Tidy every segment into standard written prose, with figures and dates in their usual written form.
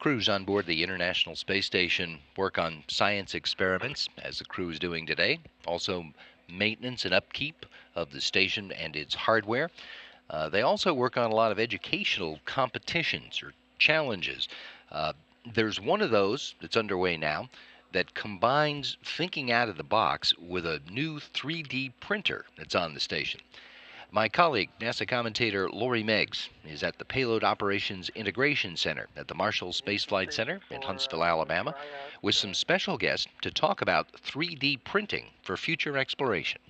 Crews on board the International Space Station work on science experiments, as the crew is doing today. Also, maintenance and upkeep of the station and its hardware. They also work on a lot of educational competitions or challenges. Uh, there's one of those that's underway now that combines thinking out of the box with a new 3D printer that's on the station. My colleague, NASA commentator Lori Meggs, is at the Payload Operations Integration Center at the Marshall Space Flight Center in Huntsville, Alabama, with some special guests to talk about 3D printing for future exploration.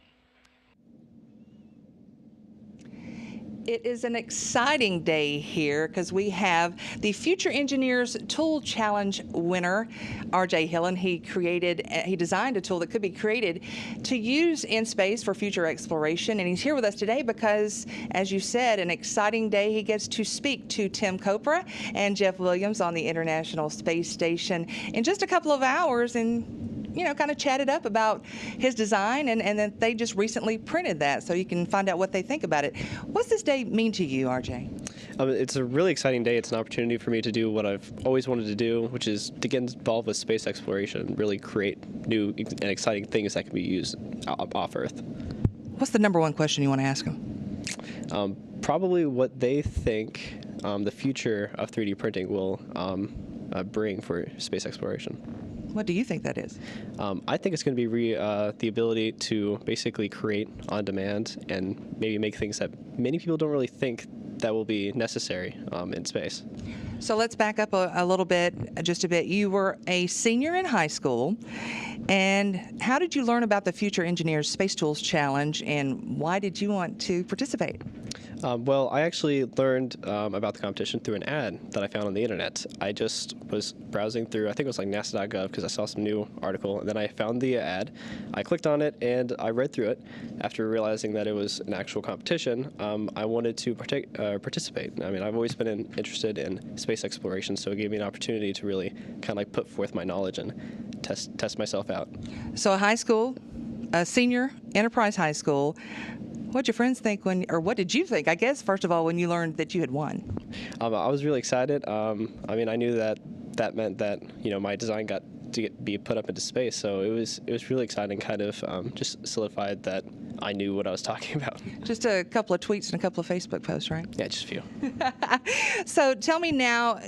It is an exciting day here because we have the Future Engineers Tool Challenge winner, R.J. Hillen. He designed a tool that could be created to use in space for future exploration, and he's here with us today because, as you said, an exciting day. He gets to speak to Tim Kopra and Jeff Williams on the International Space Station in just a couple of hours, and kind of chatted up about his design, and then they just recently printed that, so you can find out what they think about it. What's this day mean to you, RJ? It's a really exciting day. It's an opportunity for me to do what I've always wanted to do, which is to get involved with space exploration and really create new and exciting things that can be used off Earth. What's the number one question you want to ask them? Probably what they think the future of 3D printing will bring for space exploration. What do you think that is? I think it's going to be the ability to basically create on demand and maybe make things that many people don't really think that will be necessary in space. So let's back up a little bit, just a bit. You were a senior in high school, and how did you learn about the Future Engineers Space Tools Challenge, and why did you want to participate? Well, I actually learned about the competition through an ad that I found on the internet. I just was browsing through, I think it was like nasa.gov, because I saw some new article, and then I found the ad. I clicked on it, and I read through it. After realizing that it was an actual competition, I wanted to participate. I mean, I've always been interested in space exploration, so it gave me an opportunity to really kind of like put forth my knowledge and test myself out. So a senior, Enterprise High School. What'd your friends think what did you think, I guess, first of all, when you learned that you had won? I was really excited. I mean, I knew that meant that, my design got to be put up into space, so it was really exciting, kind of just solidified that I knew what I was talking about. Just a couple of tweets and a couple of Facebook posts, right? Yeah, just a few. So tell me now,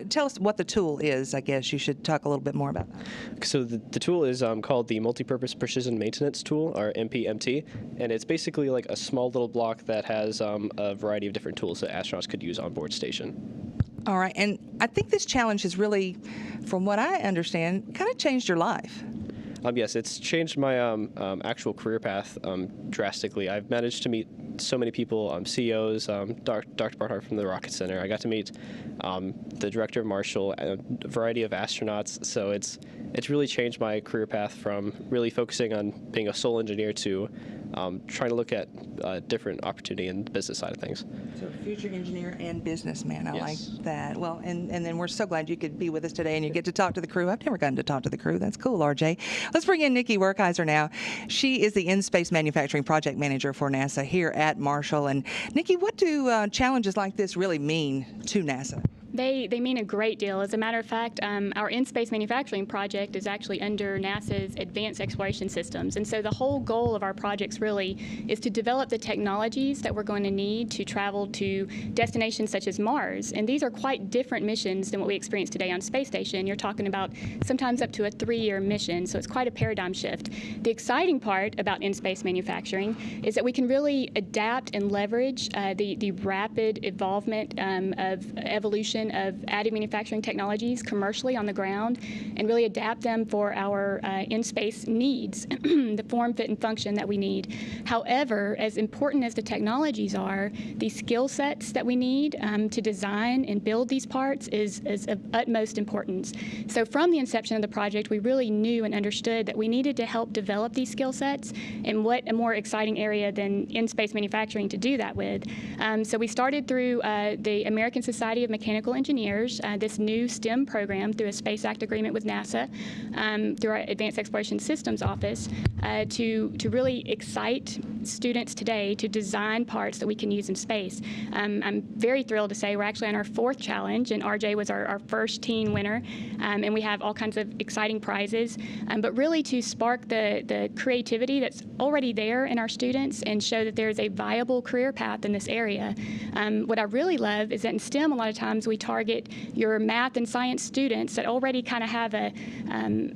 tell us what the tool is. I guess you should talk a little bit more about that. So the tool is called the Multipurpose Precision Maintenance Tool, or MPMT, and it's basically like a small little block that has a variety of different tools that astronauts could use on board station. All right, and I think this challenge has really, from what I understand, kind of changed your life. Yes, it's changed my actual career path drastically. I've managed to meet so many people, CEOs, Dr. Barnhart from the Rocket Center. I got to meet the director of Marshall, a variety of astronauts. So it's really changed my career path from really focusing on being a sole engineer to trying to look at different opportunity in the business side of things. So future engineer and businessman, I Yes. like that. Well, and then we're so glad you could be with us today and you get to talk to the crew. I've never gotten to talk to the crew. That's cool, RJ. Let's bring in Nikki Werkheiser now. She is the in-space manufacturing project manager for NASA here at Marshall. And Nikki, what do challenges like this really mean to NASA? They mean a great deal. As a matter of fact, our in-space manufacturing project is actually under NASA's Advanced Exploration Systems. And so the whole goal of our projects really is to develop the technologies that we're going to need to travel to destinations such as Mars. And these are quite different missions than what we experience today on Space Station. You're talking about sometimes up to a 3-year mission, so it's quite a paradigm shift. The exciting part about in-space manufacturing is that we can really adapt and leverage the rapid involvement of evolution of additive manufacturing technologies commercially on the ground and really adapt them for our in-space needs, the form, fit, and function that we need. However, as important as the technologies are, the skill sets that we need to design and build these parts is of utmost importance. So from the inception of the project, we really knew and understood that we needed to help develop these skill sets, and what a more exciting area than in-space manufacturing to do that with. So we started through the American Society of Mechanical mechanical engineers this new STEM program through a Space Act agreement with NASA, through our Advanced Exploration Systems Office, to really excite students today to design parts that we can use in space. I'm very thrilled to say we're actually on our 4th challenge, and RJ was our first teen winner, and we have all kinds of exciting prizes, but really to spark the creativity that's already there in our students and show that there's a viable career path in this area. What I really love is that in STEM, a lot of times we target your math and science students that already kind of have a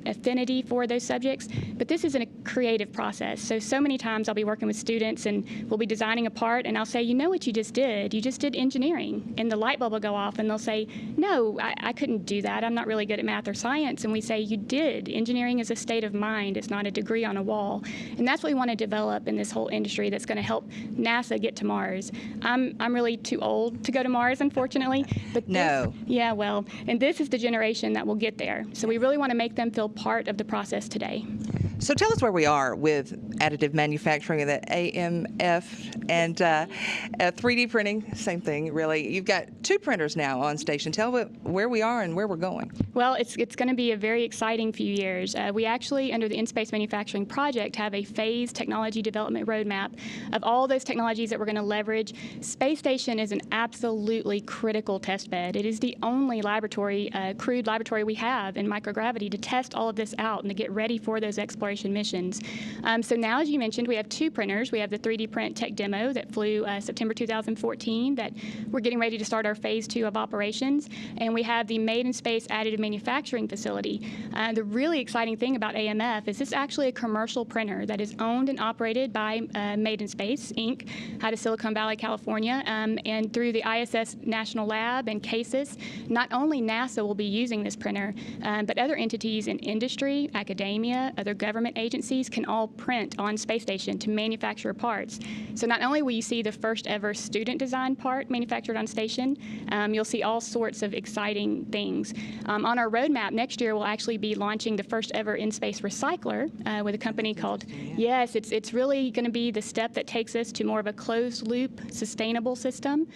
affinity for those subjects, but this is a creative process. So many times I'll be working with students and we'll be designing a part, and I'll say, you know what you just did? You just did engineering. And the light bulb will go off, and they'll say, no, I couldn't do that. I'm not really good at math or science. And we say, you did. Engineering is a state of mind. It's not a degree on a wall. And that's what we want to develop in this whole industry that's going to help NASA get to Mars. I'm really too old to go to Mars, unfortunately. But No. Yeah, well, and this is the generation that will get there. So we really want to make them feel part of the process today. So tell us where we are with additive manufacturing and the AMF and 3D printing, same thing, really. You've got 2 printers now on station. Tell where we are and where we're going. Well, it's going to be a very exciting few years. We actually, under the In-Space Manufacturing Project, have a phased technology development roadmap of all those technologies that we're going to leverage. Space Station is an absolutely critical test bed. It is the only laboratory, crewed laboratory we have in microgravity to test all of this out and to get ready for those exploration missions. So now, as you mentioned, we have 2 printers. We have the 3D Print Tech Demo that flew September 2014 that we're getting ready to start our phase 2 of operations. And we have the Made in Space Additive Manufacturing Facility. The really exciting thing about AMF is this is actually a commercial printer that is owned and operated by Made in Space, Inc., out of Silicon Valley, California, and through the ISS National Lab and CASIS. Not only NASA will be using this printer, but other entities in industry, academia, other government agencies can all print on Space Station to manufacture parts. So not only will you see the first ever student design part manufactured on station, you'll see all sorts of exciting things. On our roadmap next year, we'll actually be launching the first ever in-space recycler with a company called, yes, it's really going to be the step that takes us to more of a closed loop, sustainable system,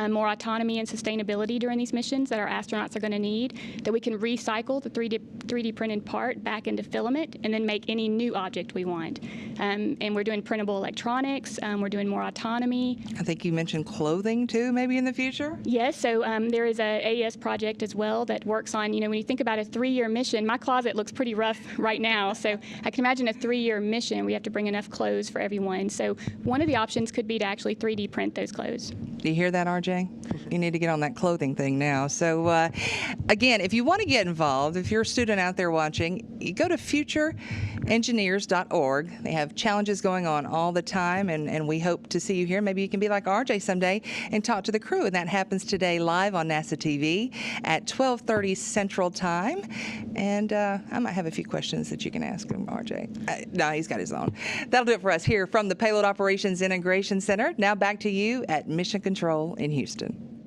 more autonomy and sustainability during these missions that our astronauts are going to need, that we can recycle the 3D printed part back into filament and then make any new object we want. And we're doing printable electronics. We're doing more autonomy. I think you mentioned clothing, too, maybe in the future? Yes, so there is a AES project as well that works on, when you think about a 3-year mission, my closet looks pretty rough right now, so I can imagine a 3-year mission, we have to bring enough clothes for everyone. So one of the options could be to actually 3D print those clothes. Do you hear that, RJ? You need to get on that clothing thing now. So, again, if you want to get involved, if you're a student out there watching, you go to futureengineers.org. They have challenges going on all the time, and we hope to see you here. Maybe you can be like RJ someday and talk to the crew, and that happens today live on NASA TV at 12:30 Central Time. And I might have a few questions that you can ask him, RJ. No, he's got his own. That'll do it for us here from the Payload Operations Integration Center. Now back to you at Mission Control in Houston.